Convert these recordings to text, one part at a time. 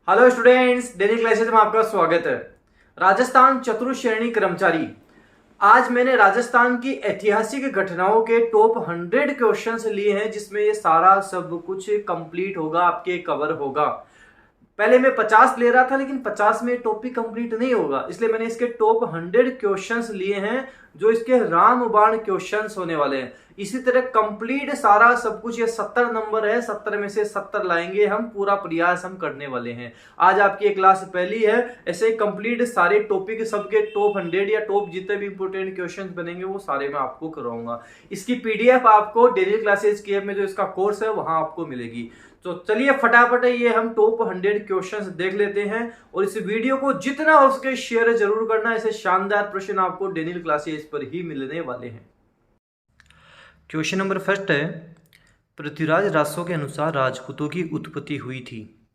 Hello students, daily classes में आपका स्वागत है। राजस्थान चतुर्श्रेणी कर्मचारी। आज मैंने राजस्थान की ऐतिहासिक घटनाओं के टॉप 100 क्वेश्चंस लिए हैं, जिसमें ये सारा सब कुछ कंप्लीट होगा, आपके कवर होगा। पहले मैं 50 ले रहा था, लेकिन 50 में टॉपिक कंप्लीट नहीं होगा, इसलिए मैंने इसके टॉप 100 क्वेश्चंस लिए हैं, जो इसके रामबाण क्वेश्चंस होने वाले हैं। इसी तरह कंप्लीट सारा सब कुछ, ये 70 नंबर है, 70 में से 70 लाएंगे हम, पूरा प्रयास हम करने वाले हैं। आज आपकी क्लास पहली है, ऐसे कंप्लीट सारे टॉपिक सबके टॉप 100 या टॉप जितने भी इंपोर्टेंट क्वेश्चंस बनेंगे वो सारे मैं आपको करवाऊंगा। इसकी पीडीएफ आपको डेली क्लासेस की ऐप में जो इसका कोर्स है वहां आपको मिलेगी। तो चलिए फटाफट ये हम टॉप 100 क्वेश्चंस देख लेते हैं, और इस वीडियो को जितना हो सके शेयर जरूर करना। ऐसे शानदार प्रश्न आपको डेली क्लासेस पर ही मिलने वाले हैं। क्वेश्चन नंबर फर्स्ट है, पृथ्वीराज रासो के अनुसार राजपूतों की उत्पत्ति हुई थी।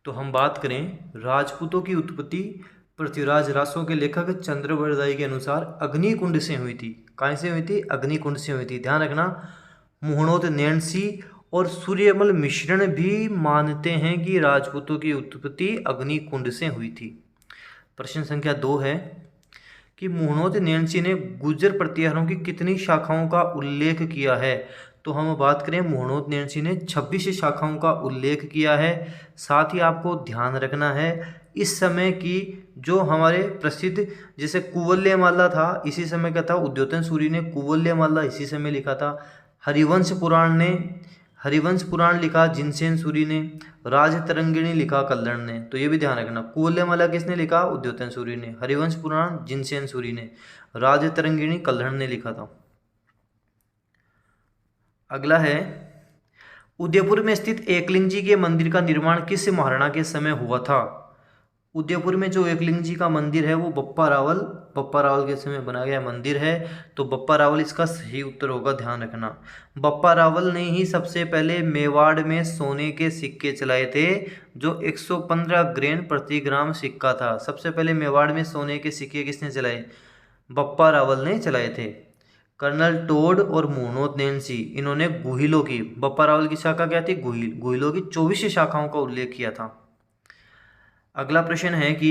तो हम बात करें राजपूतों की उत्पत्ति पृथ्वीराज रासो के लेखक चंद्रवरदाई के अनुसार अग्निकुंड से हुई थी। कहाँ से हुई थी? अग्निकुंड से हुई थी। ध्यान रखना, मुहणोत नैणसी और सूर्यमल मिश्रण भी मानते हैं कि राजपूतों की उत्पत्ति अग्निकुंड से हुई थी। प्रश्न संख्या 2 है कि मुहणोत नैणसी ने गुर्जर प्रतिहारों की कितनी शाखाओं का उल्लेख किया है। तो हम बात करें, मुहणोत नैणसी ने 26 शाखाओं का उल्लेख किया है। साथ ही आपको ध्यान रखना है, इस समय की जो हमारे प्रसिद्ध जैसे कुवल्यमाला था, इसी समय का था। उद्योतन सूरी ने कुवल्यमाला इसी समय लिखा था। हरिवंश पुराण लिखा जिनसेन सूरी ने। राजतरंगिणी लिखा कल्हण ने। तो ये भी ध्यान रखना, कुवल्यमाला किसने लिखा? उद्योतन सूरी ने। हरिवंश पुराण जिनसेन सूरी ने। राजतरंगिणी कल्हण ने लिखा था। अगला है, उदयपुर में स्थित एकलिंग जी के मंदिर का निर्माण किस महाराणा के समय हुआ था? उदयपुर में जो एकलिंग जी का मंदिर है वो बप्पा रावल के समय बनाया गया मंदिर है। तो बप्पा रावल इसका सही उत्तर होगा। ध्यान रखना, बप्पा रावल ने ही सबसे पहले मेवाड़ में सोने के सिक्के चलाए थे, जो 115 ग्रेन प्रति ग्राम सिक्का था। सबसे पहले मेवाड़ में सोने के सिक्के किसने चलाए? बप्पा रावल ने चलाए थे। कर्नल टोड और मुहणोत नैणसी, इन्होंने गुहिलों की, बप्पा रावल की शाखा क्या थी? गुहिलों की 24 शाखाओं का उल्लेख किया था। अगला प्रश्न है कि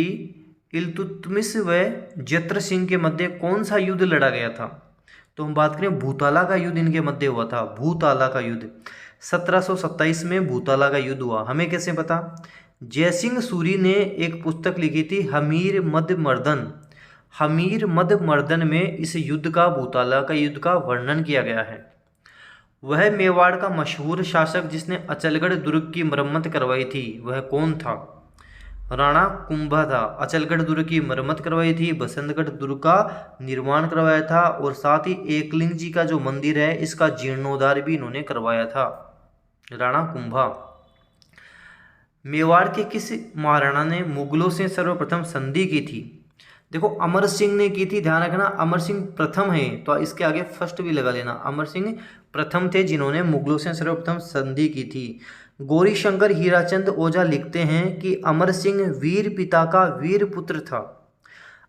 इल्तुतमिश व जत्र सिंह के मध्य कौन सा युद्ध लड़ा गया था? तो हम बात करें, भूताला का युद्ध इनके मध्य हुआ था। भूताला का युद्ध 1727 में भूताला का युद्ध हुआ। हमें कैसे पता? जयसिंह सूरी ने एक पुस्तक लिखी थी, हमीर मद मर्दन में इस युद्ध का, भूताला का युद्ध का वर्णन किया गया है। वह मेवाड़ का मशहूर शासक जिसने अचलगढ़ दुर्ग की मरम्मत करवाई थी, वह कौन था? राणा कुंभा था। अचलगढ़ दुर्ग की मरम्मत करवाई थी, बसंतगढ़ दुर्ग का निर्माण करवाया था, और साथ ही एकलिंग जी का जो मंदिर है इसका जीर्णोद्धार भी इन्होंने करवाया था, राणा कुंभा। मेवाड़ के किस महाराणा ने मुगलों से सर्वप्रथम संधि की थी? देखो, अमर सिंह ने की थी। ध्यान रखना, अमर सिंह प्रथम है, तो इसके आगे फर्स्ट भी लगा लेना। अमर सिंह प्रथम थे जिन्होंने मुगलों से सर्वप्रथम संधि की थी। गौरी शंकर हीराचंद ओझा लिखते हैं कि अमर सिंह वीर पिता का वीर पुत्र था।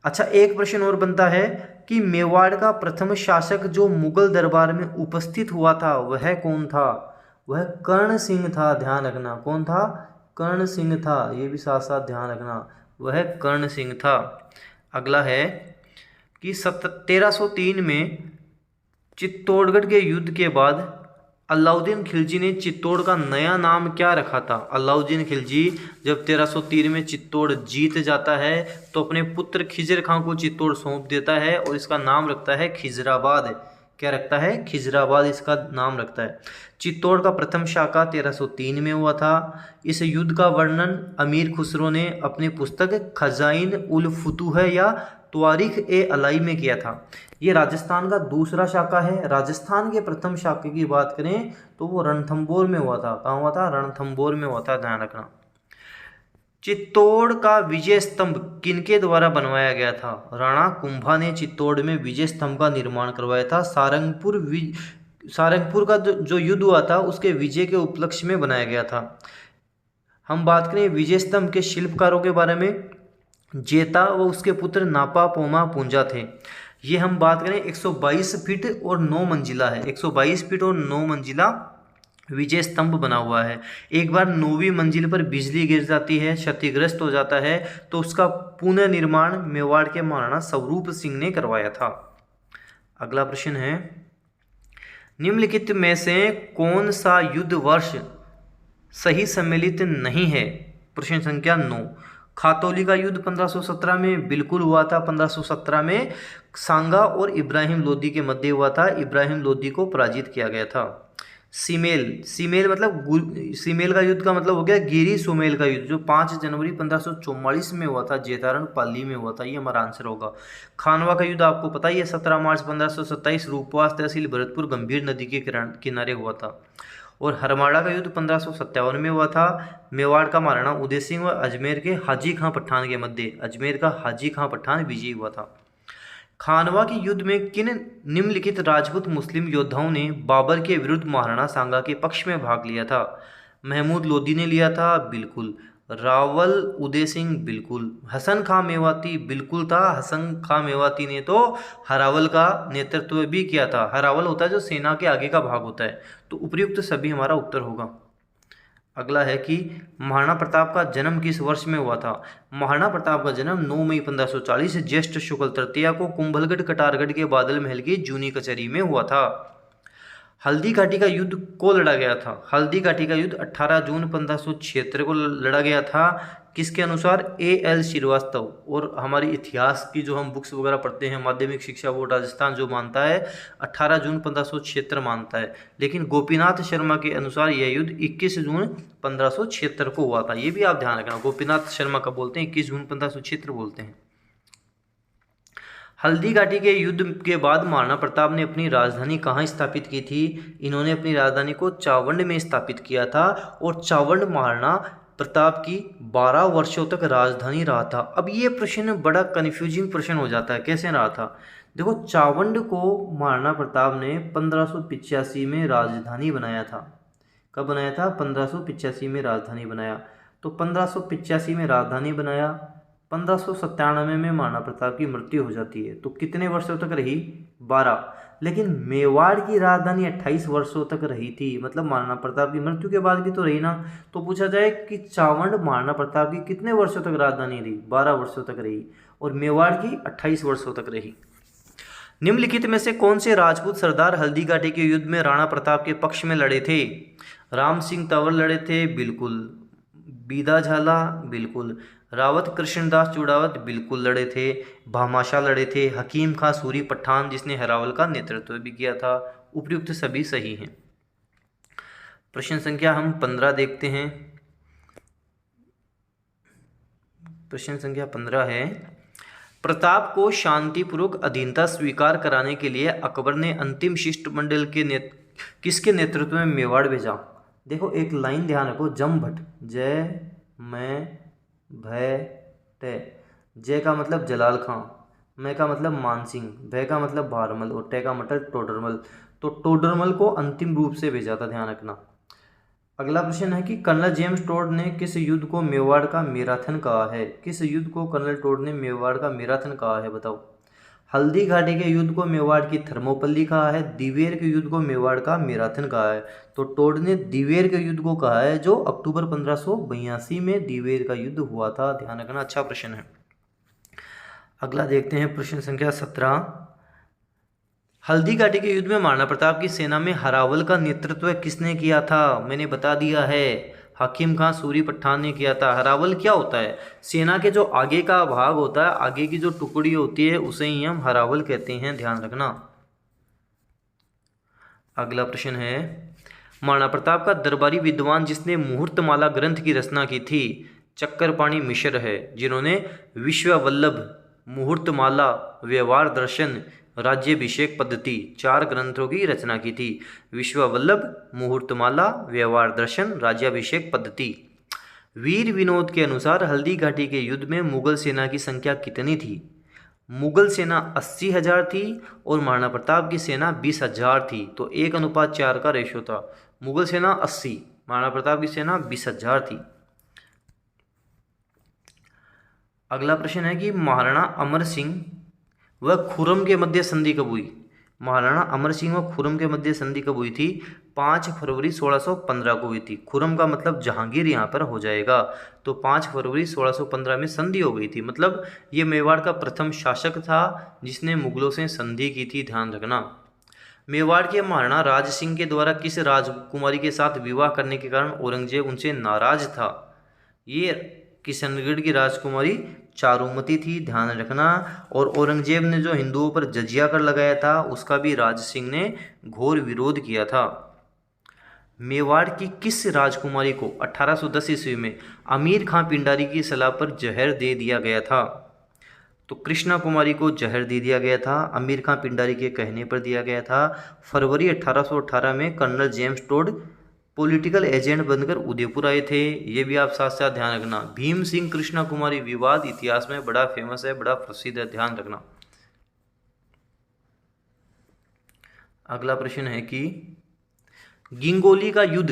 अच्छा, एक प्रश्न और बनता है कि मेवाड़ का प्रथम शासक जो मुगल दरबार में उपस्थित हुआ था वह कौन था? वह कर्ण सिंह था। ध्यान रखना, कौन था? कर्ण सिंह था। ये भी साथ साथ ध्यान रखना, वह कर्ण सिंह था। अगला है कि 1303 में चित्तौड़गढ़ के युद्ध के बाद अलाउद्दीन खिलजी ने चित्तौड़ का नया नाम क्या रखा था? अलाउद्दीन खिलजी जब 1303 में चित्तौड़ जीत जाता है तो अपने पुत्र खिजर खां को चित्तौड़ सौंप देता है, और इसका नाम रखता है खिजराबाद। क्या रखता है? खिजराबाद इसका नाम रखता है। चित्तौड़ का प्रथम शाखा 1303 में हुआ था। इस युद्ध का वर्णन अमीर खुसरो ने अपनी पुस्तक खजाइन उल फुतूह या त्वारीख ए अलाई में किया था। ये राजस्थान का दूसरा शाखा है। राजस्थान के प्रथम शाखा की बात करें तो वो रणथंभौर में हुआ था। कहाँ हुआ था? रणथंभौर में हुआ था। ध्यान रखना। चित्तौड़ का विजय स्तंभ किनके द्वारा बनवाया गया था? राणा कुंभा ने चित्तौड़ में विजय स्तंभ का निर्माण करवाया था। सारंगपुर का जो युद्ध हुआ था उसके विजय के उपलक्ष्य में बनाया गया था। हम बात करें विजय स्तंभ के शिल्पकारों के बारे में, जेता व उसके पुत्र नापा पोमा पूंजा थे। ये हम बात करें 122 फीट और 9 मंजिला है। 122 फीट और 9 मंजिला विजय स्तंभ बना हुआ है। एक बार 9वीं मंजिल पर बिजली गिर जाती है, क्षतिग्रस्त हो जाता है, तो उसका पुनर्निर्माण मेवाड़ के महाराणा स्वरूप सिंह ने करवाया था। अगला प्रश्न है, निम्नलिखित में से कौन सा युद्ध वर्ष सही सम्मिलित नहीं है? प्रश्न संख्या 9। खातौली का युद्ध 1517 में बिल्कुल हुआ था। 1517 में सांगा और इब्राहिम लोदी के मध्य हुआ था। इब्राहिम लोदी को पराजित किया गया था। सीमेल मतलब सीमेल का युद्ध का मतलब हो गया गिरी सुमेल का युद्ध, जो 5 जनवरी 1544 में हुआ था, जेतारन पाली में हुआ था। ये हमारा आंसर होगा। खानवा का युद्ध आपको पता ही है, 17 मार्च 1527 रूपवास तहसील भरतपुर गंभीर नदी के किनारे हुआ था। और हरमाड़ा का युद्ध 1557 में हुआ था। मेवाड़ का महाराणा उदय सिंह व अजमेर के हाजी खां पठान के मध्य अजमेर का हाजी खां पठान विजयी हुआ था। खानवा के युद्ध में किन निम्नलिखित राजपूत मुस्लिम योद्धाओं ने बाबर के विरुद्ध महाराणा सांगा के पक्ष में भाग लिया था? महमूद लोदी ने लिया था, बिल्कुल। रावल उदय सिंह, बिल्कुल। हसन खां मेवाती, बिल्कुल था। हसन खां मेवाती ने तो हरावल का नेतृत्व भी किया था। हरावल होता है जो सेना के आगे का भाग होता है। तो उपयुक्त सभी हमारा उत्तर होगा। अगला है कि महाराणा प्रताप का जन्म किस वर्ष में हुआ था? महाराणा प्रताप का जन्म 9 मई 1540 ज्येष्ठ शुक्ल तृतीया को कुंभलगढ़ कटारगढ़ के बादल महल की जूनी कचहरी में हुआ था। हल्दी घाटी का युद्ध को लड़ा गया था? हल्दी घाटी का युद्ध 18 जून 1576 को लड़ा गया था। किसके अनुसार? A.L. श्रीवास्तव। और हमारी इतिहास की जो हम बुक्स वगैरह पढ़ते हैं, माध्यमिक शिक्षा बोर्ड राजस्थान जो मानता है 18 जून 1576 मानता है, लेकिन गोपीनाथ शर्मा के अनुसार यह युद्ध 21 जून 1576 को हुआ था। ये भी आप ध्यान रखना, गोपीनाथ शर्मा कब बोलते हैं? 21 जून 1576 बोलते हैं। हल्दी घाटी के युद्ध के बाद महाराणा प्रताप ने अपनी राजधानी कहाँ स्थापित की थी? इन्होंने अपनी राजधानी को चावंड में स्थापित किया था। और चावंड महाराणा प्रताप की 12 वर्षों तक राजधानी रहा था। अब ये प्रश्न बड़ा कन्फ्यूजिंग प्रश्न हो जाता है, कैसे रहा था? देखो, चावंड को महाराणा प्रताप ने 1585 में राजधानी बनाया था। कब बनाया था? 1585 में राजधानी बनाया। तो 1585 में राजधानी बनाया, 1597 में महाराणा प्रताप की मृत्यु हो जाती है। तो कितने वर्षों तक रही? 12। लेकिन मेवाड़ की राजधानी 28 वर्षों तक रही थी, मतलब महाराणा प्रताप की मृत्यु के बाद भी तो रही ना। तो पूछा जाए कि चावंड महाराणा प्रताप की कितने वर्षों तक राजधानी रही? 12 वर्षों तक रही। और मेवाड़ की 28 वर्षों तक रही। निम्नलिखित में से कौन से राजपूत सरदार हल्दी घाटी के युद्ध में राणा प्रताप के पक्ष में लड़े थे? राम सिंह तंवर लड़े थे, बिल्कुल। बीदा झाला, बिल्कुल। रावत कृष्णदास चूड़ावत, बिल्कुल लड़े थे। भामाशाह लड़े थे। हकीम खां सूरी पठान, जिसने हरावल का नेतृत्व भी किया था। उपयुक्त सभी सही हैं। प्रश्न संख्या हम 15 देखते हैं। प्रश्न संख्या 15 है, प्रताप को शांतिपूर्वक अधीनता स्वीकार कराने के लिए अकबर ने अंतिम शिष्टमंडल के किसके नेतृत्व में मेवाड़ भेजा? देखो, एक लाइन ध्यान रखो, जमभट, जय मैं भय टे। जय का मतलब जलाल खां, मैं का मतलब मानसिंह, भय का मतलब भारमल और टे का मतलब टोडरमल। तो टोडरमल को अंतिम रूप से भेजा था, ध्यान रखना। अगला प्रश्न है कि कर्नल जेम्स टोड ने किस युद्ध को मेवाड़ का मैराथन कहा है? किस युद्ध को कर्नल टोड ने मेवाड़ का मैराथन कहा है, बताओ। हल्दी घाटी के युद्ध को मेवाड़ की थर्मोपल्ली कहा है। दिवेर के युद्ध को मेवाड़ का मैराथन कहा है। तो टोड ने दिवेर के युद्ध को कहा है, जो अक्टूबर 1582 में दिवेर का युद्ध हुआ था। ध्यान रखना, अच्छा प्रश्न है। अगला देखते हैं प्रश्न संख्या 17। हल्दी घाटी के युद्ध में महाराणा प्रताप की सेना में हरावल का नेतृत्व किसने किया था? मैंने बता दिया है, हकीम खां सूरी पठान ने किया था। हरावल क्या होता है? सेना के जो आगे का भाग होता है, आगे की जो टुकड़ी होती है, उसे ही हम हरावल कहते हैं, ध्यान रखना। अगला प्रश्न है, महाराणा प्रताप का दरबारी विद्वान जिसने मुहूर्तमाला ग्रंथ की रचना की थी? चक्करपाणी मिश्र है, जिन्होंने विश्ववल्लभ, मुहूर्तमाला, व्यवहार दर्शन, राज्याभिषेक पद्धति 4 ग्रंथों की रचना की थी। विश्ववल्लभ, मुहूर्तमाला, व्यवहार दर्शन, राज्याभिषेक पद्धति। वीर विनोद के अनुसार हल्दी घाटी के युद्ध में मुगल सेना की संख्या कितनी थी? मुगल सेना 80,000 थी और महाराणा प्रताप की सेना 20,000 थी। तो 1:4 का रेशो था। मुगल सेना 80, महाराणा प्रताप की सेना 20,000 थी। अगला प्रश्न है कि महाराणा अमर सिंह व खुर्रम के मध्य संधि कब हुई? महाराणा अमर सिंह व खुर्रम के मध्य संधि कब हुई थी? 5 फरवरी 1615 को हुई थी। खुर्रम का मतलब जहांगीर यहाँ पर हो जाएगा। तो 5 फरवरी 1615 में संधि हो गई थी। मतलब ये मेवाड़ का प्रथम शासक था जिसने मुगलों से संधि की थी, ध्यान रखना। मेवाड़ के महाराणा राज सिंह के द्वारा किस राजकुमारी के साथ विवाह करने के कारण औरंगजेब उनसे नाराज था? ये किशनगढ़ की राजकुमारी चारुमती थी, ध्यान रखना। और औरंगजेब ने जो हिंदुओं पर जजिया कर लगाया था उसका भी राज सिंह ने घोर विरोध किया था। मेवाड़ की किस राजकुमारी को 1810 ईस्वी में अमीर खां पिंडारी की सलाह पर जहर दे दिया गया था? तो कृष्णा कुमारी को जहर दे दिया गया था, अमीर खां पिंडारी के कहने पर दिया गया था। फरवरी 1818 में colonel James Tod political agent बनकर उदयपुर आए थे। ये भी आप साथ साथ ध्यान रखना। भीम सिंह कृष्णा कुमारी विवाद इतिहास में बड़ा फेमस है, बड़ा प्रसिद्ध है, ध्यान रखना। अगला प्रश्न है कि गिंगोली का युद्ध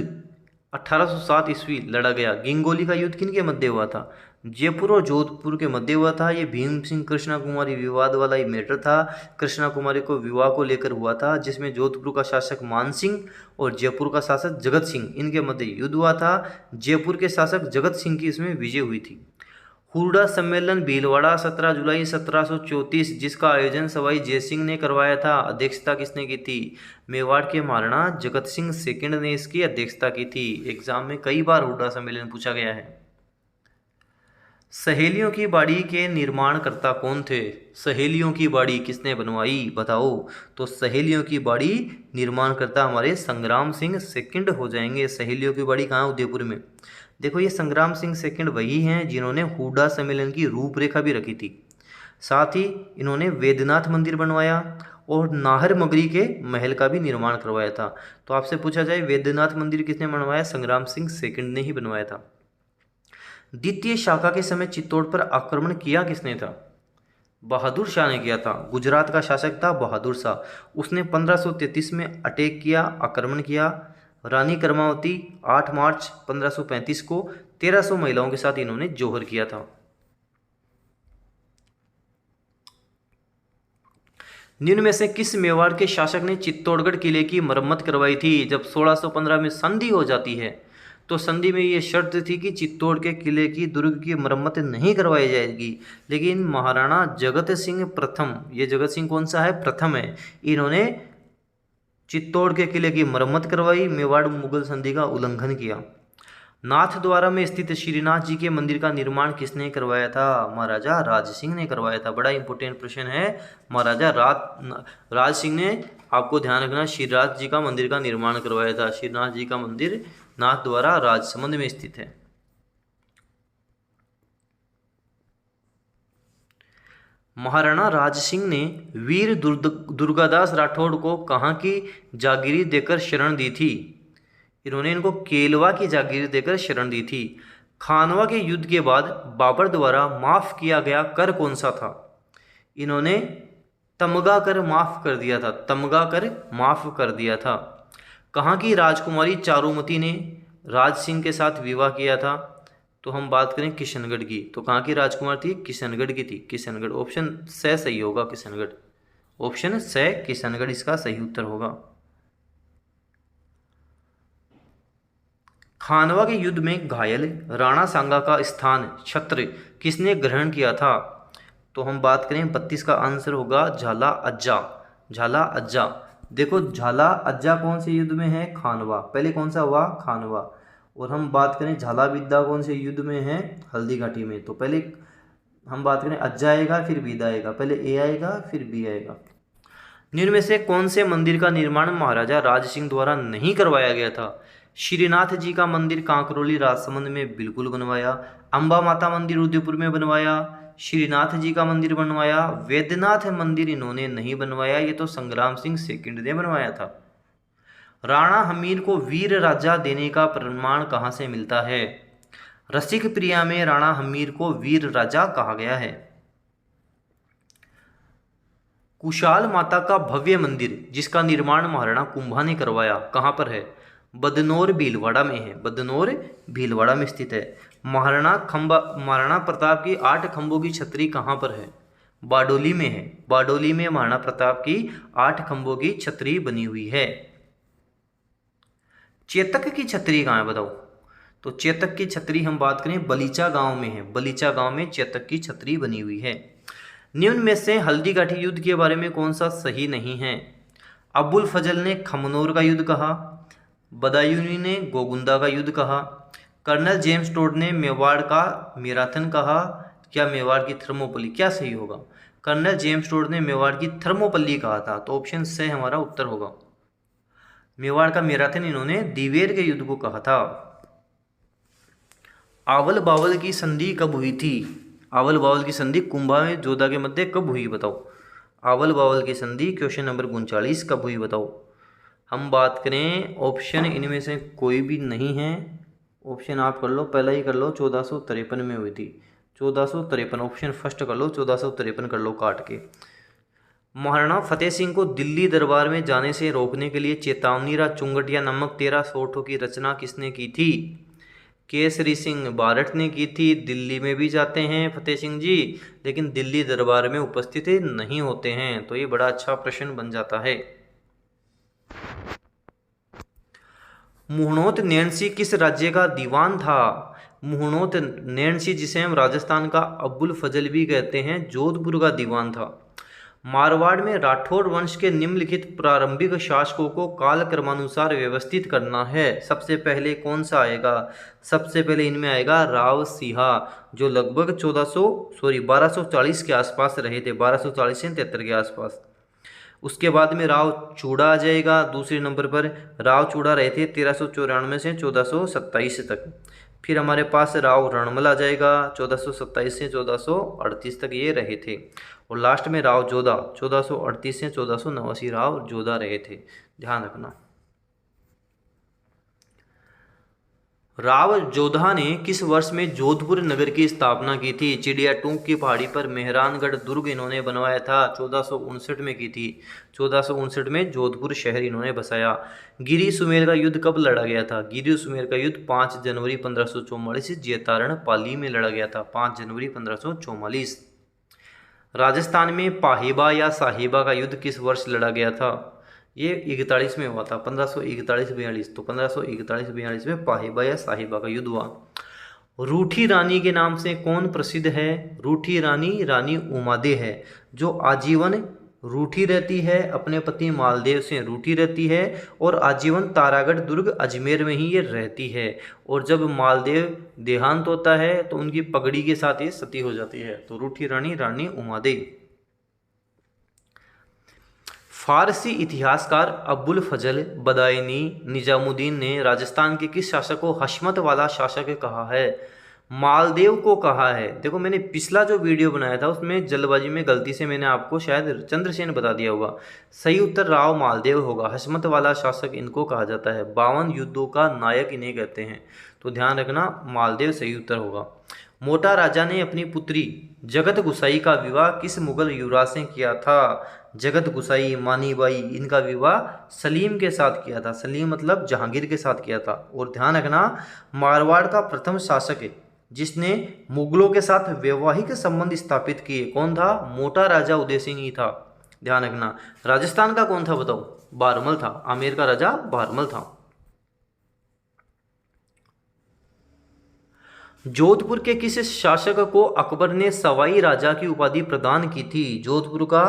1807 ईस्वी लड़ा गया। गिंगोली का युद्ध किन के मध्य हुआ था? जयपुर और जोधपुर के मध्य हुआ था। ये भीम सिंह कृष्णा कुमारी विवाद वाला ही मैटर था। कृष्णा कुमारी को विवाह को लेकर हुआ था, जिसमें जोधपुर का शासक मान सिंह और जयपुर का शासक जगत सिंह, इनके मध्य युद्ध हुआ था। जयपुर के शासक जगत सिंह की इसमें विजय हुई थी। हुरडा सम्मेलन भीलवाड़ा 17 जुलाई 1734, जिसका आयोजन सवाई जयसिंह ने करवाया था, अध्यक्षता किसने की थी? मेवाड़ के महाराणा जगत सिंह सेकंड ने इसकी अध्यक्षता की थी। एग्जाम में कई बार हुरडा सम्मेलन पूछा गया है। सहेलियों की बाड़ी के निर्माणकर्ता कौन थे? सहेलियों की बाड़ी किसने बनवाई, बताओ? तो सहेलियों की बाड़ी निर्माणकर्ता हमारे संग्राम सिंह सेकंड हो जाएंगे। सहेलियों की बाड़ी कहाँ? उदयपुर में। देखो, ये संग्राम सिंह सेकंड वही हैं जिन्होंने हुरडा सम्मेलन की रूपरेखा भी रखी थी। साथ ही इन्होंने वेदनाथ मंदिर बनवाया और नाहर मगरी के महल का भी निर्माण करवाया था। तो आपसे पूछा जाए वेदनाथ मंदिर किसने बनवाया? संग्राम सिंह सेकंड ने ही बनवाया था। द्वितीय शाखा के समय चित्तौड़ पर आक्रमण किया किसने था? बहादुर शाह ने किया था। गुजरात का शासक था बहादुर शाह। उसने 1533 में अटैक किया, आक्रमण किया। रानी कर्मावती 8 मार्च 1535 को 1300 महिलाओं के साथ इन्होंने जौहर किया था। निम्न में से किस मेवाड़ के शासक ने चित्तौड़गढ़ किले की मरम्मत करवाई थी? जब 1615 में संधि हो जाती है तो संधि में ये शर्त थी कि चित्तौड़ के किले की दुर्ग की मरम्मत नहीं करवाई जाएगी, लेकिन महाराणा जगत सिंह प्रथम, ये जगत सिंह कौन सा है? प्रथम है। इन्होंने चित्तौड़ के किले की मरम्मत करवाई, मेवाड़ मुगल संधि का उल्लंघन किया। नाथद्वारा में स्थित श्रीनाथ जी के मंदिर का निर्माण किसने करवाया था? महाराजा राज सिंह ने करवाया था। बड़ा इंपॉर्टेंट प्रश्न है। महाराजा राज सिंह ने, आपको ध्यान रखना, श्रीनाथ जी का मंदिर का निर्माण करवाया था। श्रीनाथ जी का मंदिर नाथद्वारा राजसमंद में स्थित है। महाराणा राज सिंह ने वीर दुर्गादास राठौड़ को कहाँ की जागीरी देकर शरण दी थी? इन्होंने इनको केलवा की जागीर देकर शरण दी थी। खानवा के युद्ध के बाद बाबर द्वारा माफ किया गया कर कौन सा था? इन्होंने तमगा कर माफ कर दिया था। तमगा कर माफ कर दिया था। कहाँ की राजकुमारी चारुमती ने राज सिंह के साथ विवाह किया था? तो हम बात करें किशनगढ़ की। तो कहाँ की राजकुमार थी? किशनगढ़ की थी। किशनगढ़, ऑप्शन से सही होगा। किशनगढ़, ऑप्शन से किशनगढ़ इसका सही उत्तर होगा। खानवा के युद्ध में घायल राणा सांगा का स्थान छत्र किसने ग्रहण किया था? तो हम बात करें 32 का आंसर होगा झाला अज्जा। झाला अज्जा। देखो, झाला अज्जा कौन से युद्ध में है? खानवा। पहले कौन सा हुआ? खानवा। और हम बात करें झाला विद्या कौन से युद्ध में है? हल्दी घाटी में। तो पहले हम बात करें अज्जा आएगा फिर विदा आएगा, पहले ए आएगा फिर बी आएगा। निम्न में से कौन से मंदिर का निर्माण महाराजा राज सिंह द्वारा नहीं करवाया गया था? श्रीनाथ जी का मंदिर कांकरोली राजसमंद में बिल्कुल बनवाया। अंबा माता मंदिर उदयपुर में बनवाया। श्रीनाथ जी का मंदिर बनवाया। वैद्यनाथ मंदिर इन्होंने नहीं बनवाया, ये तो संग्राम सिंह सेकंड ने बनवाया था। राणा हमीर को वीर राजा देने का प्रमाण कहाँ से मिलता है? रसिक प्रिया में राणा हमीर को वीर राजा कहा गया है। कुशाल माता का भव्य मंदिर जिसका निर्माण महाराणा कुंभा ने करवाया कहाँ पर है? बदनौर भीलवाड़ा में है। बदनौर भीलवाड़ा में स्थित है। महाराणा प्रताप की 8 खंभों की छतरी कहाँ पर है? बारडोली में है। बारडोली में महाराणा प्रताप की 8 खंभों की छतरी बनी हुई है। चेतक की छतरी कहाँ है बताओ? तो चेतक की छतरी हम बात करें बलीचा गांव में है। बलीचा गांव में चेतक की छतरी बनी हुई है। निम्न में से हल्दीघाटी युद्ध के बारे में कौन सा सही नहीं है? अबुल फजल ने खमनोर का युद्ध कहा, बदायूनी ने गोगुंदा का युद्ध कहा, कर्नल जेम्स टोड ने मेवाड़ का मैराथन कहा, क्या मेवाड़ की थर्मोपल्ली? क्या सही होगा? कर्नल जेम्स टोड ने मेवाड़ की थर्मोपल्ली कहा था, तो ऑप्शन से हमारा उत्तर होगा। मेवाड़ का मैराथन इन्होंने दिवेर के युद्ध को कहा था। आवल बावल की संधि कब हुई थी? आवल बावल की संधि कुंभा में जोधा के मध्य कब हुई बताओ? आवल बावल की संधि क्वेश्चन नंबर 39 कब हुई बताओ? हम बात करें ऑप्शन इनमें से कोई भी नहीं है। ऑप्शन आप कर लो, पहला ही कर लो, 1453 में हुई थी। 1453 ऑप्शन फर्स्ट कर लो, 1453 कर लो काट के। महाराणा फतेह सिंह को दिल्ली दरबार में जाने से रोकने के लिए चेतावनीरा चुंगटिया नामक 13 सोठों की रचना किसने की थी? केसरी सिंह बारठ ने की थी। दिल्ली में भी जाते हैं फतेह सिंह जी, लेकिन दिल्ली दरबार में उपस्थित नहीं होते हैं, तो ये बड़ा अच्छा प्रश्न बन जाता है। मुहणोत नैणसी किस राज्य का दीवान था? मुहणोत नैणसी, जिसे हम राजस्थान का अब्बुल फजल भी कहते हैं, जोधपुर का दीवान था। मारवाड़ में राठौड़ वंश के निम्नलिखित प्रारंभिक शासकों को काल क्रमानुसार व्यवस्थित करना है। सबसे पहले कौन सा आएगा? सबसे पहले इनमें आएगा राव सिंहा, जो लगभग 1240 के आसपास रहे थे, 1240 से 73 के आसपास। उसके बाद में राव चूड़ा आ जाएगा दूसरे नंबर पर। राव चूड़ा रहे थे 1394 से 1427 तक। फिर हमारे पास राव रणमल आ जाएगा, 1427 से 1438 तक ये रहे थे। और लास्ट में राव जोधा, 1438 से 1489 राव जोधा रहे थे, ध्यान रखना। राव जोधा ने किस वर्ष में जोधपुर नगर की स्थापना की थी? चिड़िया टूंक की पहाड़ी पर मेहरानगढ़ दुर्ग इन्होंने बनवाया था, 1459 में की थी। 1459 में जोधपुर शहर इन्होंने बसाया। गिरी सुमेर का युद्ध कब लड़ा गया था? गिरी सुमेर का युद्ध 5 जनवरी 1544 जेतारण पाली में लड़ा गया था, 5 जनवरी 1544। राजस्थान में पाहिबा या साहिबा का युद्ध किस वर्ष लड़ा गया था? ये 41 में हुआ था, 1541-42। तो 1541-42 में पाहिबा या साहिबा का युद्ध हुआ। रूठी रानी के नाम से कौन प्रसिद्ध है? रूठी रानी रानी उमादे है, जो आजीवन रूठी रहती है, अपने पति मालदेव से रूठी रहती है, और आजीवन तारागढ़ दुर्ग अजमेर में ही ये रहती है। और जब मालदेव देहांत होता है तो उनकी पगड़ी के साथ ये सती हो जाती है। तो रूठी रानी रानी उमादे। फारसी इतिहासकार अबुल फजल बदायनी निजामुद्दीन ने राजस्थान के किस शासक को हशमत वाला शासक कहा है? मालदेव को कहा है। देखो मैंने पिछला जो वीडियो बनाया था उसमें जल्दबाजी में गलती से मैंने आपको शायद चंद्रसेन बता दिया होगा। सही उत्तर राव मालदेव होगा। हशमत वाला शासक इनको कहा जाता है, 52 युद्धों का नायक इन्हें कहते हैं, तो ध्यान रखना मालदेव सही उत्तर होगा। मोटा राजा ने अपनी पुत्री जगत गुसाई का विवाह किस मुगल युवराज से किया था? जगत गुसाई, मानीबाई, इनका विवाह सलीम के साथ किया था। सलीम मतलब जहांगीर के साथ किया था। और ध्यान रखना मारवाड़ का प्रथम शासक है जिसने मुगलों के साथ वैवाहिक संबंध स्थापित किए, कौन था? मोटा राजा उदय सिंह ही था, ध्यान रखना। राजस्थान का कौन था बताओ? बारमल था, आमेर का राजा बारमल था। जोधपुर के किस शासक को अकबर ने सवाई राजा की उपाधि प्रदान की थी? जोधपुर का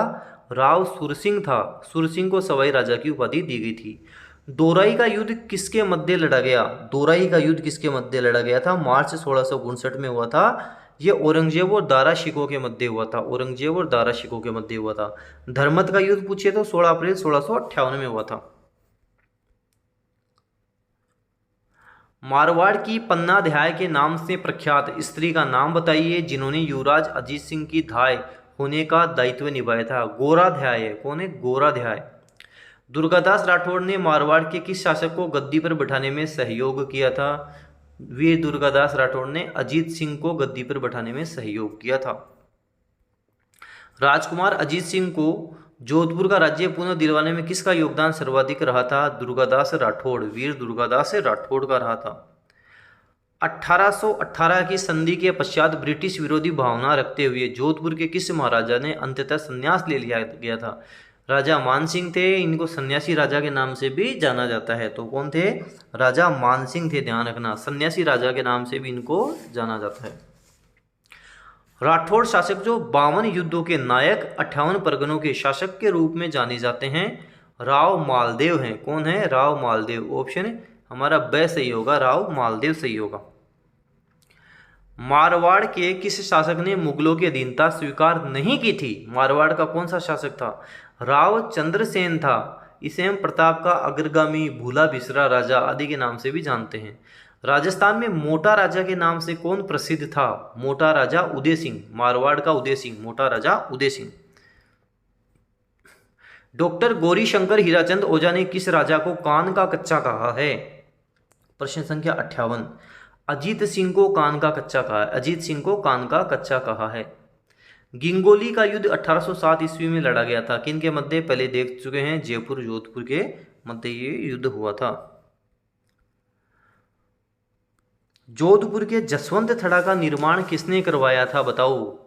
राव सुरसिंह था, सुरसिंह को सवाई राजा की उपाधि दी गई थी। दोराई का युद्ध किसके मध्य लड़ा गया? दोराई का युद्ध किसके मध्य लड़ा गया था? मार्च 1659 में हुआ था। ये औरंगजेब और दारा शिकोह के मध्य हुआ था, औरंगजेब और दारा शिकोह के मध्य हुआ था। धर्मत का युद्ध पूछे तो 16 अप्रैल 1658 में हुआ था। मारवाड़ की पन्नाध्याय के नाम से प्रख्यात स्त्री का नाम बताइए जिन्होंने युवराज अजीत सिंह की धाय होने का दायित्व निभाया था। गोराध्याय है, कौन है? गोराध्याय। दुर्गादास राठौड़ ने मारवाड़ के किस शासक को गद्दी पर बैठाने में सहयोग किया था? वीर दुर्गादास राठौड़ ने अजीत सिंह को गद्दी पर बैठाने में सहयोग किया था। राजकुमार अजीत सिंह को जोधपुर का राज्य पुनः दिलवाने में किसका योगदान सर्वाधिक रहा था? दुर्गादास राठौड़, वीर दुर्गादास राठौड़ का रहा था। 1818 की संधि के पश्चात ब्रिटिश विरोधी भावना रखते हुए जोधपुर के किस महाराजा ने अंततः संन्यास ले लिया गया था? राजा मानसिंह थे। इनको सन्यासी राजा के नाम से भी जाना जाता है। तो कौन थे? राजा मानसिंह थे। ध्यान रखना, सन्यासी राजा के नाम से भी इनको जाना जाता है। राठौड़ शासक जो 52 युद्धों के नायक 58 परगनों के शासक के रूप में जाने जाते हैं, राव मालदेव हैं। कौन है? राव मालदेव। ऑप्शन हमारा ब सही होगा, राव मालदेव सही होगा। मारवाड़ के किस शासक ने मुगलों की अधीनता स्वीकार नहीं की थी? मारवाड़ का कौन सा शासक था? राव चंद्रसेन था। इसे हम प्रताप का अग्रगामी, भूला बिसरा राजा आदि के नाम से भी जानते हैं। राजस्थान में मोटा राजा के नाम से कौन प्रसिद्ध था? मोटा राजा उदय सिंह। मारवाड़ का उदय सिंह, मोटा राजा उदय सिंह। डॉक्टर गौरी शंकर हीराचंद ओझा ने किस राजा को कान का कच्चा कहा है? प्रश्न संख्या 58। अजीत सिंह को कान का कच्चा कहा है। अजीत सिंह को कान का कच्चा कहा है। गिंगोली का युद्ध 1807 ईस्वी में लड़ा गया था। किन के मध्य? पहले देख चुके हैं, जयपुर जोधपुर के मध्य ये युद्ध हुआ था। जोधपुर के जसवंत थड़ा का निर्माण किसने करवाया था? बताओ।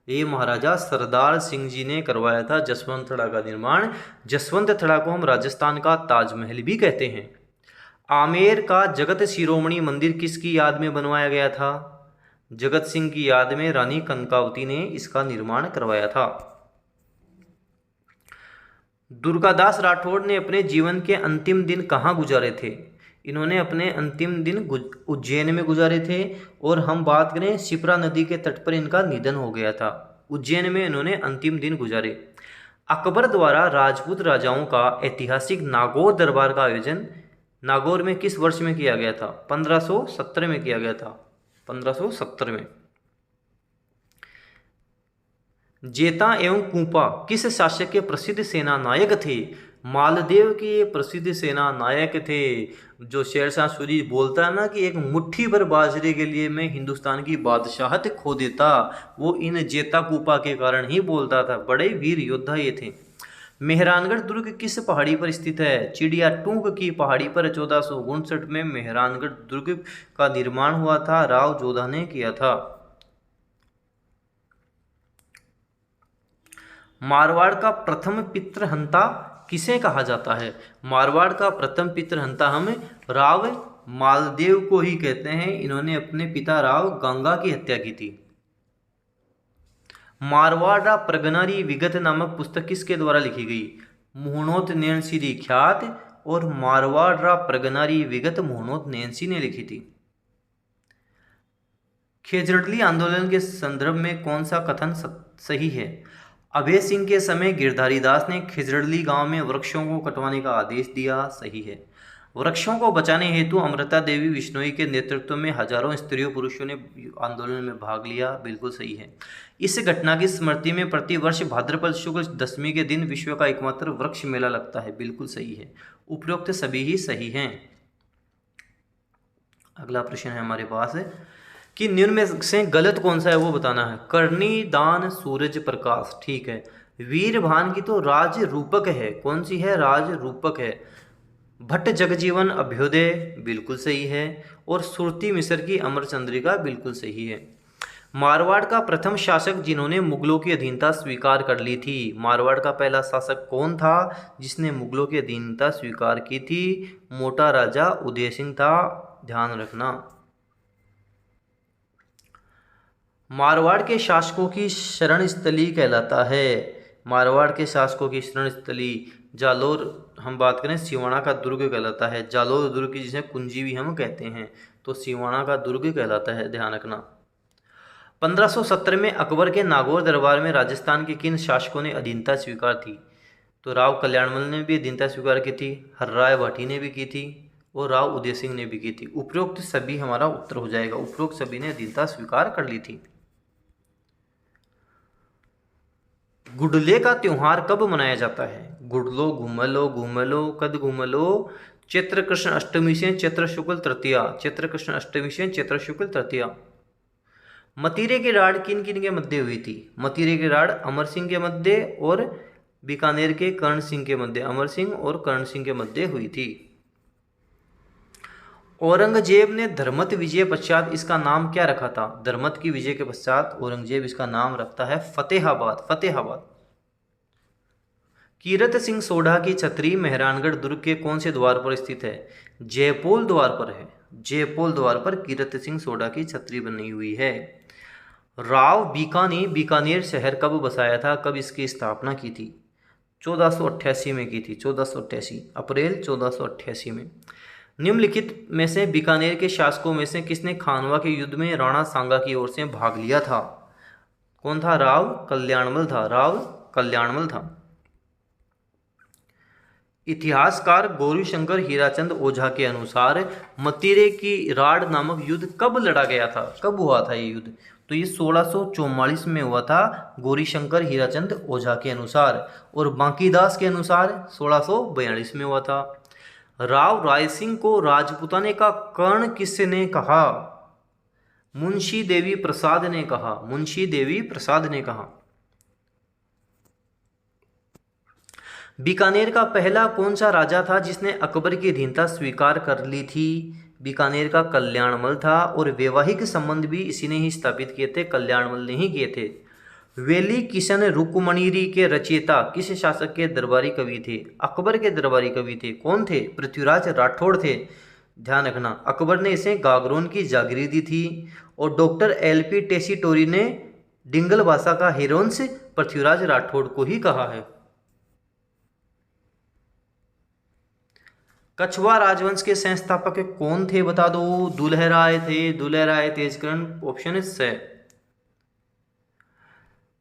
ये महाराजा सरदार सिंह जी ने करवाया था जसवंत थड़ा का निर्माण। जसवंत थड़ा को हम राजस्थान का ताजमहल भी कहते हैं। आमेर का जगत शिरोमणि मंदिर किसकी याद में बनवाया गया था? जगत सिंह की याद में रानी कनकावती ने इसका निर्माण करवाया था। दुर्गादास राठौड़ ने अपने जीवन के अंतिम दिन कहाँ गुजारे थे? इन्होंने अपने अंतिम दिन उज्जैन में गुजारे थे। और हम बात करें, शिप्रा नदी के तट पर इनका निधन हो गया था। उज्जैन में इन्होंने अंतिम दिन गुजारे। अकबर द्वारा राजपूत राजाओं का ऐतिहासिक नागौर दरबार का आयोजन नागौर में किस वर्ष में किया गया था? 1570 में किया गया था। 1570 में। जेता एवं कूपा किस शासक के प्रसिद्ध सेना नायक थे? मालदेव के ये प्रसिद्ध सेना नायक थे। जो शेरशाह सूरी बोलता है ना कि एक मुट्ठी भर बाजरे के लिए मैं हिंदुस्तान की बादशाहत खो देता, वो इन जेता कूपा के कारण ही बोलता था। बड़े वीर योद्धा ये थे। मेहरानगढ़ दुर्ग किस पहाड़ी पर स्थित है? चिड़िया टूंक की पहाड़ी पर 1459 में मेहरानगढ़ दुर्ग का निर्माण हुआ था। राव जोधा ने किया था। मारवाड़ का प्रथम पितृहंता किसे कहा जाता है? मारवाड़ का प्रथम पितृहंता हम राव मालदेव को ही कहते हैं। इन्होंने अपने पिता राव गंगा की हत्या की थी। मारवाड़ा प्रगनारी विगत नामक पुस्तक किसके द्वारा लिखी गई? मोहनोत नैनसी ख्यात और मारवाड़ा प्रगनारी विगत मोहनोत नैनसी ने लिखी थी। खेजड़ली आंदोलन के संदर्भ में कौन सा कथन सही है? अभय सिंह के समय गिरधारी दास ने खेजड़ली गांव में वृक्षों को कटवाने का आदेश दिया। सही है। वृक्षों को बचाने हेतु अमृता देवी विश्नोई के नेतृत्व में हजारों स्त्रियों पुरुषों ने आंदोलन में भाग लिया। बिल्कुल सही है। इस घटना की स्मृति में प्रतिवर्ष भाद्रपद शुक्ल दशमी के दिन विश्व का एकमात्र वृक्ष मेला लगता है। बिल्कुल सही है। उपरोक्त सभी ही सही हैं। अगला प्रश्न है हमारे पास कि निम्न में से गलत कौन सा है वो बताना है। करनी दान सूरज प्रकाश, ठीक है। वीरभान की तो राज रूपक है। कौन सी है? राज रूपक है। भट्ट जगजीवन अभ्युदय, बिल्कुल सही है। और सुरती मिश्र की अमर चंद्रिका, बिल्कुल सही है। मारवाड़ का प्रथम शासक जिन्होंने मुगलों की अधीनता स्वीकार कर ली थी। मारवाड़ का पहला शासक कौन था जिसने मुगलों की अधीनता स्वीकार की थी? मोटा राजा उदय सिंह था। ध्यान रखना। मारवाड़ के शासकों की शरण स्थली कहलाता है। मारवाड़ के शासकों की शरण स्थली जालोर, हम बात करें सिवाना का दुर्ग कहलाता है। जालोर दुर्ग की जिसे कुंजी भी हम कहते हैं, तो सिवाना का दुर्ग कहलाता है। ध्यान रखना। 1570 में अकबर के नागौर दरबार में राजस्थान के किन शासकों ने अधीनता स्वीकार थी? तो राव कल्याणमल ने भी अधीनता स्वीकार की थी, हर्राय भाटी ने भी की थी और राव उदय सिंह ने भी की थी। उपरोक्त सभी हमारा उत्तर हो जाएगा। उपरोक्त सभी ने अधीनता स्वीकार कर ली थी। गुडले का त्योहार कब मनाया जाता है? गुडलो घूमलो घूमलो कद घूमलो चैत्र कृष्ण अष्टमी से चैत्र शुक्ल तृतीया। चैत्र कृष्ण अष्टमी से चैत्र शुक्ल तृतीया। मतीरे की राड़ किन किन के मध्य हुई थी? मतीरे की राड़ अमर सिंह के मध्य और बीकानेर के कर्ण सिंह के मध्य। अमर सिंह और कर्ण सिंह के मध्य हुई थी। औरंगजेब ने धर्मत विजय पश्चात इसका नाम क्या रखा था? धर्मत की विजय के पश्चात औरंगजेब इसका नाम रखता है फतेहाबाद। फतेहाबाद। कीरत सिंह सोढ़ा की छतरी मेहरानगढ़ दुर्ग के कौन से द्वार पर स्थित है? जयपोल द्वार पर है। जयपोल द्वार पर कीरत सिंह सोढ़ा की छतरी बनी हुई है। राव बीका ने बीकानेर शहर कब बसाया था? कब इसकी स्थापना की थी? 1488 में की थी। 1488 अप्रैल 1488 में। निम्नलिखित में से बीकानेर के शासकों में से किसने खानवा के युद्ध में राणा सांगा की ओर से भाग लिया था? कौन था? राव कल्याणमल था। राव कल्याणमल था। इतिहासकार गौरीशंकर हीराचंद ओझा के अनुसार मतीरे की राड़ नामक युद्ध कब लड़ा गया था? कब हुआ था ये युद्ध? तो ये 1644 में हुआ था गौरीशंकर हीराचंद ओझा के अनुसार, और बांकीदास के अनुसार 1642 में हुआ था। राव रायसिंह को राजपुताने का कर्ण किसने कहा? मुंशी देवी प्रसाद ने कहा। मुंशी देवी प्रसाद ने कहा। बीकानेर का पहला कौन सा राजा था जिसने अकबर की अधीनता स्वीकार कर ली थी? बीकानेर का कल्याणमल था, और वैवाहिक संबंध भी इसी ने ही स्थापित किए थे, कल्याणमल ने ही किए थे। वेली किशन रुक्मणीरी के रचयिता किस शासक के दरबारी कवि थे? अकबर के दरबारी कवि थे। कौन थे? पृथ्वीराज राठौड़ थे। ध्यान रखना, अकबर ने इसे गागरोन की जागीर दी थी, और डॉक्टर LP टेसीटोरी ने डिंगल भाषा का हिरोंस पृथ्वीराज राठौड़ को ही कहा है। कछवा राजवंश के संस्थापक कौन थे? बता दो। दुलहराय थे। दुलहराय तेजकर्ण। ऑप्शन है।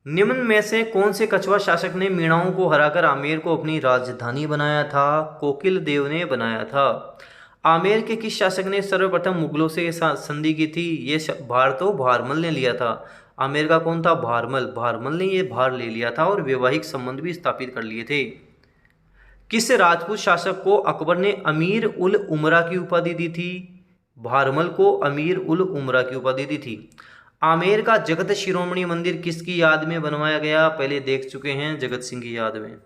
निम्न में से कौन से कछवा शासक ने मीणाओं को हराकर आमेर को अपनी राजधानी बनाया था? कोकिल देव ने बनाया था। आमेर के किस शासक ने सर्वप्रथम मुगलों से संधि की थी? ये भार तो भारमल ने लिया था। आमेर का कौन था? भारमल। भारमल ने ये भार ले लिया था, और वैवाहिक संबंध भी स्थापित कर लिए थे। किस राजपूत शासक को अकबर ने अमीर उल उमरा की उपाधि दी थी? भारमल को अमीर उल उमरा की उपाधि दी थी। आमेर का जगत शिरोमणि मंदिर किसकी याद में बनवाया गया? पहले देख चुके हैं, जगत सिंह की याद में।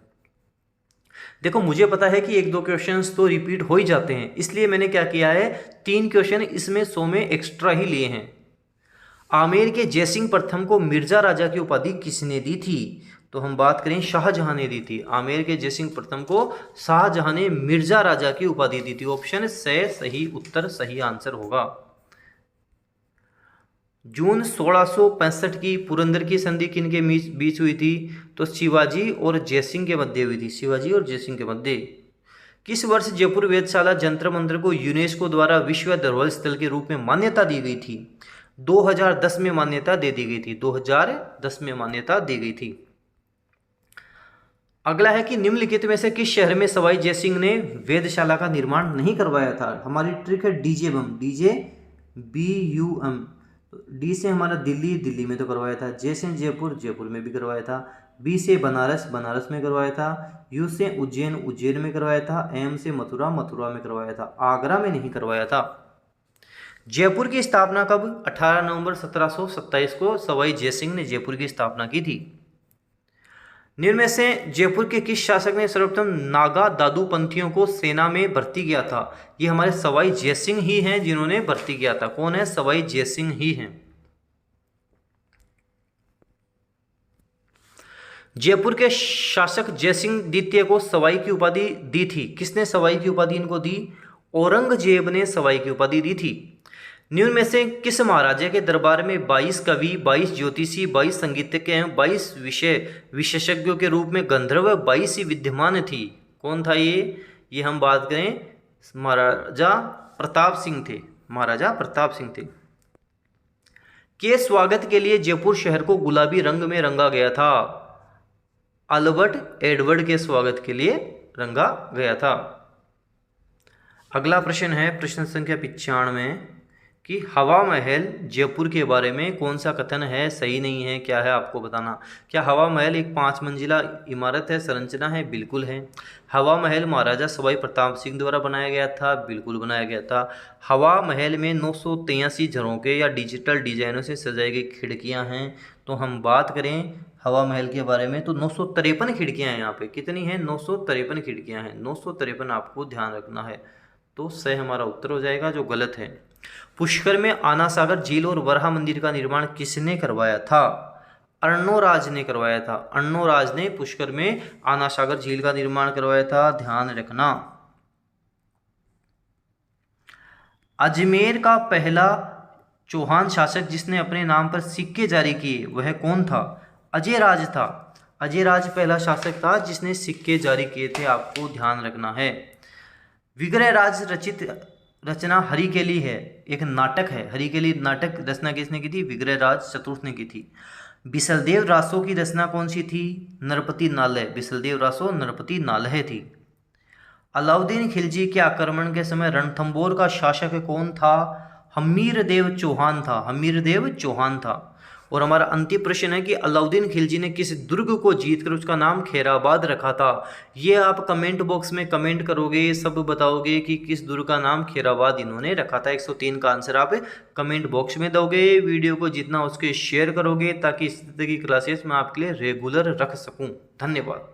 देखो, मुझे पता है कि 1-2 क्वेश्चंस तो रिपीट हो ही जाते हैं, इसलिए मैंने क्या किया है, 3 क्वेश्चन इसमें 100 में एक्स्ट्रा ही लिए हैं। आमेर के जयसिंह प्रथम को मिर्जा राजा की उपाधि किसने दी थी? तो हम बात करें, शाहजहां ने दी थी। आमेर के जयसिंह प्रथम को शाहजहां ने मिर्जा राजा की उपाधि दी थी। ऑप्शन से सही उत्तर, सही आंसर होगा। जून 1665 की पुरंदर की संधि किनके बीच हुई थी? तो शिवाजी और जयसिंह के मध्य हुई थी। शिवाजी और जयसिंह के मध्य। किस वर्ष जयपुर वेधशाला जंतर मंत्र को यूनेस्को द्वारा विश्व धरोहर स्थल के रूप में मान्यता दी गई थी? 2010 में मान्यता दे दी गई थी। 2010 में मान्यता दी गई थी। अगला है कि निम्नलिखित में से किस शहर में सवाई जयसिंह ने वेधशाला का निर्माण नहीं करवाया था? हमारी ट्रिक है डीजे बम। DJ BUM। डी से हमारा दिल्ली, दिल्ली में तो करवाया था। जे से जयपुर, जयपुर में भी करवाया था। बी से बनारस, बनारस में करवाया था। यू से उज्जैन, उज्जैन में करवाया था। एम से मथुरा, मथुरा में करवाया था। आगरा में नहीं करवाया था। जयपुर की स्थापना कब? 18 नवंबर 1727 को सवाई जयसिंह ने जयपुर की स्थापना की थी। निम्न में से जयपुर के किस शासक ने सर्वप्रथम नागा दादू पंथियों को सेना में भर्ती किया था? ये हमारे सवाई जयसिंह ही हैं जिन्होंने भर्ती किया था। कौन है? सवाई जयसिंह ही हैं। जयपुर के शासक जयसिंह द्वितीय को सवाई की उपाधि दी थी। किसने सवाई की उपाधि इनको दी? औरंगजेब ने सवाई की उपाधि दी थी। निम्न में से किस महाराजा के दरबार में 22 कवि, 22 ज्योतिषी, 22 संगीतज्ञ एवं 22 विशेषज्ञों के रूप में गंधर्व 22 विद्यमान थी? कौन था ये हम बात करें, महाराजा प्रताप सिंह थे। महाराजा प्रताप सिंह थे। के स्वागत के लिए जयपुर शहर को गुलाबी रंग में रंगा गया था? अल्बर्ट एडवर्ड के स्वागत के लिए रंगा गया था। अगला प्रश्न है प्रश्न संख्या 95 कि हवा महल जयपुर के बारे में कौन सा कथन है, सही नहीं है, क्या है आपको बताना। क्या हवा महल एक 5 मंजिला इमारत है, संरचना है? बिल्कुल है। हवा महल महाराजा सवाई प्रताप सिंह द्वारा बनाया गया था? बिल्कुल बनाया गया था। हवा महल में 983 झरोखे या डिजिटल डिजाइनों से सजाई गई खिड़कियां हैं। तो हम बात करें हवा महल के बारे में तो 953 खिड़कियां हैं। यहाँ पे कितनी हैं? 953 खिड़कियां हैं। 953 आपको ध्यान रखना है। तो स हमारा उत्तर हो जाएगा, जो गलत है। पुष्कर में आना सागर झील और वराह मंदिर का निर्माण किसने करवाया था? अर्णोराज ने करवाया था। अर्णोराज ने पुष्कर में आना सागर झील का निर्माण करवाया था, ध्यान रखना। अजमेर का पहला चौहान शासक जिसने अपने नाम पर सिक्के जारी किए वह कौन था? अजयराज था। अजयराज पहला शासक था जिसने सिक्के जारी किए थे, आपको ध्यान रखना है। विग्रहराज रचित रचना हरिकेली है, एक नाटक है। हरिकेली नाटक रचना किसने की थी? विग्रहराज चतुर्थ ने की थी। बिसलदेव रासो की रचना कौन सी थी? नरपति नालय। बिसलदेव रासो नरपति नालय थी। अलाउद्दीन खिलजी के आक्रमण के समय रणथंबोर का शासक कौन था? हमीरदेव चौहान था। हमीरदेव चौहान था। और हमारा अंतिम प्रश्न है कि अलाउद्दीन खिलजी ने किस दुर्ग को जीतकर उसका नाम खैराबाद रखा था? ये आप कमेंट बॉक्स में कमेंट करोगे, सब बताओगे कि किस दुर्ग का नाम खैराबाद इन्होंने रखा था। 103 का आंसर आप कमेंट बॉक्स में दोगे। वीडियो को जितना उसके शेयर करोगे ताकि इस तरह की क्लासेस मैं आपके लिए रेगुलर रख सकूँ। धन्यवाद।